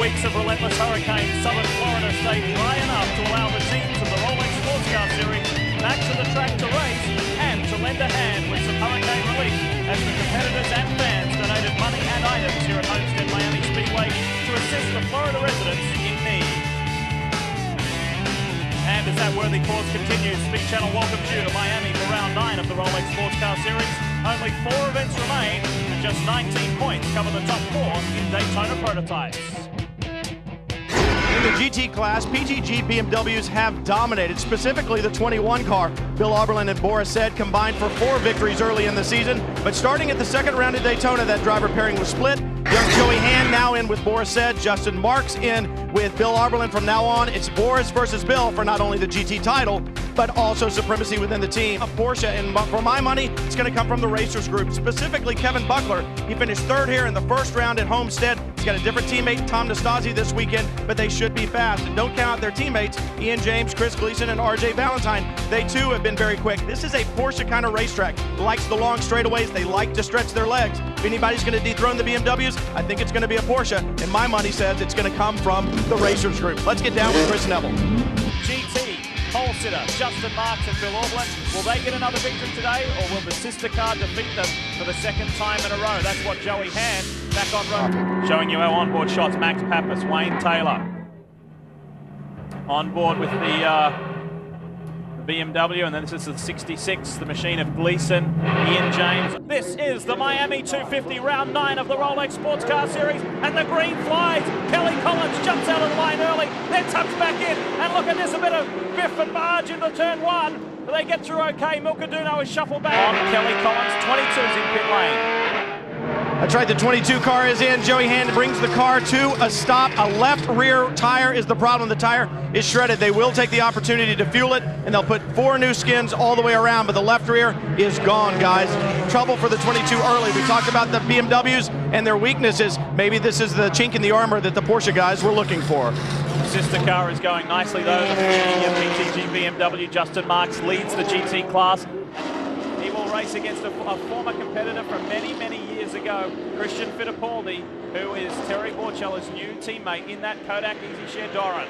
weeks of relentless hurricanes, southern Florida stayed dry enough to allow the teams of the Rolex Sports Car Series back to the track to race and to lend a hand with some hurricane relief as the competitors and fans donated money and items here at Homestead Miami Speedway to assist the Florida residents in need. And as that worthy cause continues, Speed Channel welcomes you to Miami for round 9 of the Rolex Sports Car Series. Only 4 events remain, and just 19 points cover the top 4 in Daytona prototypes. In the GT class, PTG BMWs have dominated, specifically the 21 car. Bill Auberlen and Boris said combined for 4 victories early in the season, but starting at the second round at Daytona, that driver pairing was split. Young Joey Hand now in with Boris said, Justin Marks in with Bill Auberlen. From now on, it's Boris versus Bill for not only the GT title, but also supremacy within the team. A Porsche, and for my money, it's going to come from the racers group, specifically Kevin Buckler. He finished 3rd here in the first round at Homestead. He's got a different teammate, Tom Nastasi, this weekend, but they should be fast. And don't count out their teammates, Ian James, Chris Gleason, and RJ Valentine. They too have been very quick. This is a Porsche kind of racetrack. Likes the long straightaways. They like to stretch their legs. If anybody's going to dethrone the BMWs, I think it's going to be a Porsche, and my money says it's going to come from the racers group. Let's get down with Chris Neville. GT pole sitter Justin Marks and Bill Auberlen. Will they get another victory today, or will the sister car defeat them for the 2nd time in a row? That's what Joey Hand back on road. Showing you our onboard shots. Max Pappas, Wayne Taylor on board with the BMW, and then this is the 66, the machine of Gleason, Ian James. This is the Miami 250 round 9 of the Rolex Sports Car Series, and the green flies. Kelly Collins jumps out of the line early, then tucks back in, and look at this, a bit of biff and barge into turn 1. But they get through okay. Milcaduno is shuffled back on Kelly Collins. 22's in pit lane. That's right, the 22 car is in. Joey Hand brings the car to a stop. A left rear tire is the problem. The tire is shredded. They will take the opportunity to fuel it, and they'll put 4 new skins all the way around, but the left rear is gone, guys. Trouble for the 22 early. We talked about the BMWs and their weaknesses. Maybe this is the chink in the armor that the Porsche guys were looking for. The sister car is going nicely, though. The PTG BMW, Justin Marks, leads the GT class. He will race against a former competitor from many, many years ago, Christian Fittipaldi, who is Terry Borchella's new teammate in that Kodak Easy Share Doran.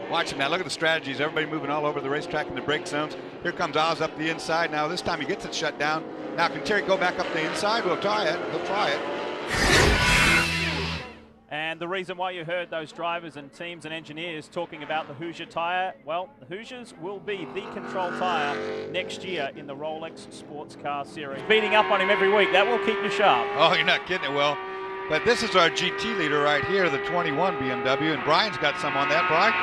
Watch him now. Look at the strategies. Everybody moving all over the racetrack in the brake zones. Here comes Oz up the inside. Now this time he gets it shut down. Now can Terry go back up the inside? We'll try it. He'll try it. And the reason why you heard those drivers and teams and engineers talking about the Hoosier tire, well, the Hoosiers will be the control tire next year in the Rolex Sports Car Series. Beating up on him every week, that will keep you sharp. Oh, you're not kidding it, Will. But this is our GT leader right here, the 21 BMW, and Brian's got some on that, Brian.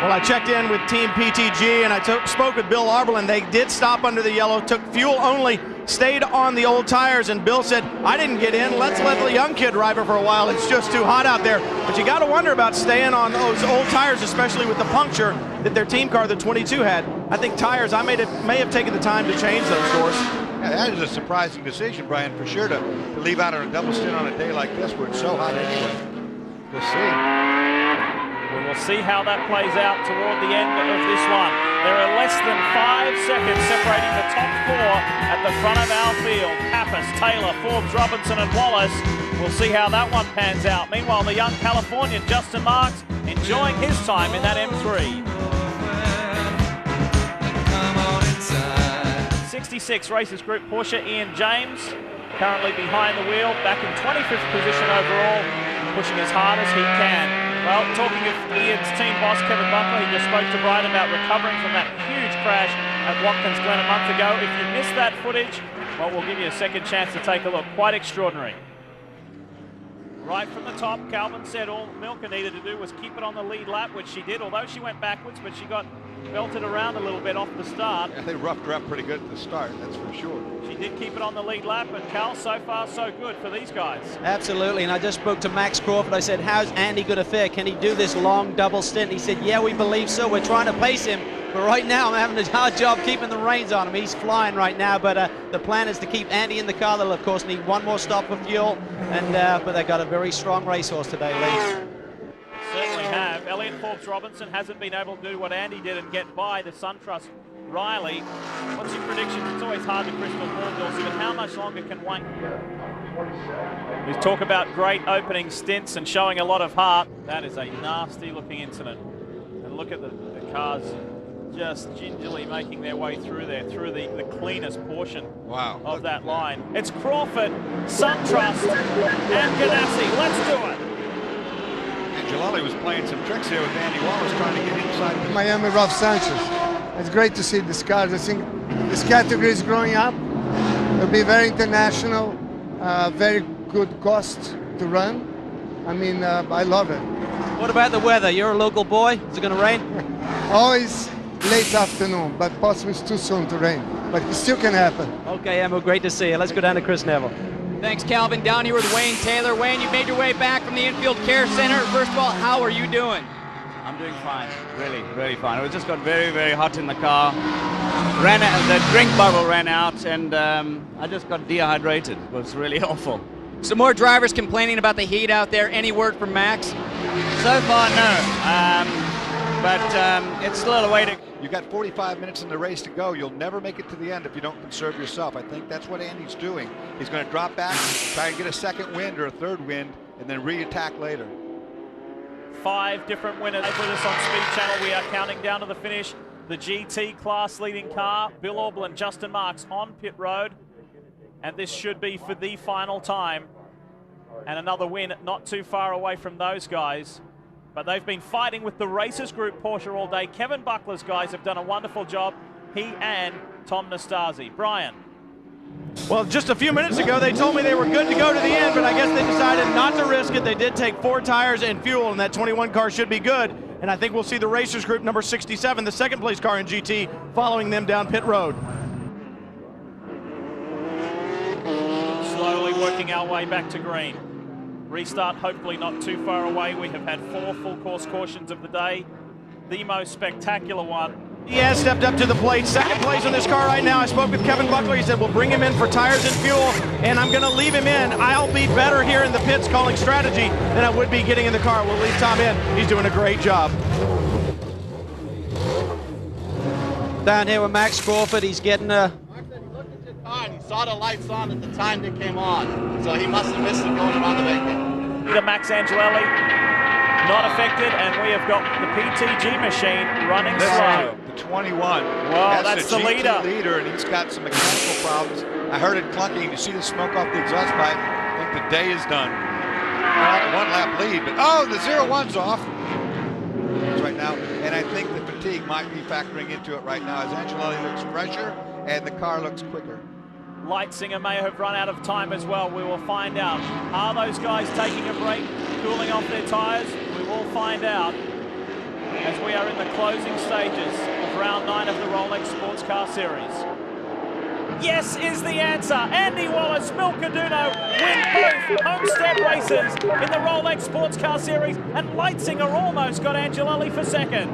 Well, I checked in with Team PTG, and I spoke with Bill Auberlen. They did stop under the yellow, took fuel only, stayed on the old tires, and Bill said, I didn't get in. Let's let the young kid ride it for a while. It's just too hot out there. But you got to wonder about staying on those old tires, especially with the puncture that their team car, the 22, had. I think tires, I may have taken the time to change those doors. Yeah, that is a surprising decision, Brian, for sure, to leave out on a double stint on a day like this where it's so hot anyway. We'll see. We will see how that plays out toward the end of this one. There are less than 5 seconds separating the top 4 at the front of our field. Pappas, Taylor, Forbes, Robinson, and Wallace. We'll see how that one pans out. Meanwhile, the young Californian, Justin Marks, enjoying his time in that M3. 66 Racers Group Porsche, Ian James, currently behind the wheel, back in 25th position overall, pushing as hard as he can. Well, talking of Ian's team boss, Kevin Buckler, he just spoke to Brian about recovering from that huge crash at Watkins Glen a month ago. If you missed that footage, well, we'll give you a second chance to take a look. Quite extraordinary. Right from the top, Calvin said all Milka needed to do was keep it on the lead lap, which she did, although she went backwards, but she got belted around a little bit off the start. Yeah, they roughed her up pretty good at the start, that's for sure. She did keep it on the lead lap, and Cal, so far so good for these guys. Absolutely, and I just spoke to Max Crawford. I said, how's Andy going to fare? Can he do this long double stint? He said, yeah, we believe so. We're trying to pace him, but right now I'm having a hard job keeping the reins on him. He's flying right now, but the plan is to keep Andy in the car. They'll, of course, need one more stop for fuel, and but they've got a very strong racehorse today, Lee. Certainly have. Elliot Forbes Robinson hasn't been able to do what Andy did and get by the SunTrust Riley, what's your prediction? It's always hard to crystal ball, Dawson, but how much longer can Wayne? We talk about great opening stints and showing a lot of heart. That is a nasty looking incident. And look at the cars just gingerly making their way through there, through the cleanest portion of that line. It's Crawford, SunTrust, and Ganassi. Let's do it. Angelelli was playing some tricks here with Andy Wallace trying to get inside. Miami Rough Sanchez. It's great to see these cars. I think this category is growing up. It'll be very international, very good cost to run. I mean, I love it. What about the weather? You're a local boy. Is it going to rain? Always late afternoon, but possibly it's too soon to rain. But it still can happen. Okay, Emma, great to see you. Let's go down to Chris Neville. Thanks, Calvin. Down here with Wayne Taylor. Wayne, you made your way back from the infield care center. First of all, how are you doing? I'm doing fine, really, really fine. It just got very, very hot in the car. Ran out, the drink bottle ran out, and I just got dehydrated. It was really awful. Some more drivers complaining about the heat out there. Any word from Max? So far, no. But it's still a way to... You've got 45 minutes in the race to go. You'll never make it to the end if you don't conserve yourself. I think that's what Andy's doing. He's going to drop back, try and get a second wind or a third wind, and then re-attack later. 5 different winners with us on Speed Channel. We are counting down to the finish. The GT class leading car, Bill Auberlen, Justin Marks on pit road. And this should be for the final time. And another win not too far away from those guys. But they've been fighting with the Racers Group Porsche all day. Kevin Buckler's guys have done a wonderful job. He and Tom Nastasi. Brian. Well, just a few minutes ago, they told me they were good to go to the end, but I guess they decided not to risk it. They did take 4 tires and fuel, and that 21 car should be good. And I think we'll see the Racers Group number 67, the second place car in GT, following them down pit road. Slowly working our way back to green. Restart hopefully not too far away. We have had 4 full course cautions of the day. The most spectacular one. He has stepped up to the plate. Second place on this car right now. I spoke with Kevin Buckler. He said, we'll bring him in for tires and fuel, and I'm going to leave him in. I'll be better here in the pits calling strategy than I would be getting in the car. We'll leave Tom in. He's doing a great job. Down here with Max Crawford. He's getting a... And saw the lights on at the time they came on, so he must have missed it going around the back. Peter Max Angelelli not affected, and we have got the PTG machine running slow. The 21. Wow, that's the GT leader. And he's got some mechanical problems. I heard it clunking. You see the smoke off the exhaust pipe. I think the day is done. One lap lead, but oh, the 01's off right now, and I think the fatigue might be factoring into it right now as Angelelli looks fresher and the car looks quicker. Leitzinger may have run out of time as well. We will find out. Are those guys taking a break, cooling off their tires? We will find out as we are in the closing stages of round 9 of the Rolex Sports Car Series. Yes is the answer. Andy Wallace, Milcaduno win both Homestead races in the Rolex Sports Car Series, and Leitzinger almost got Angelelli for second.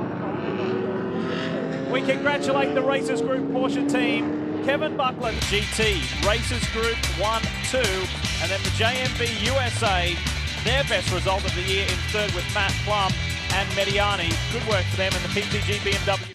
We congratulate the Racers Group Porsche team. Kevin Buckler, GT, Racers Group 1, 2, and then the JMB USA, their best result of the year in third with Matt Plum and Mediani. Good work for them in the PTG BMW.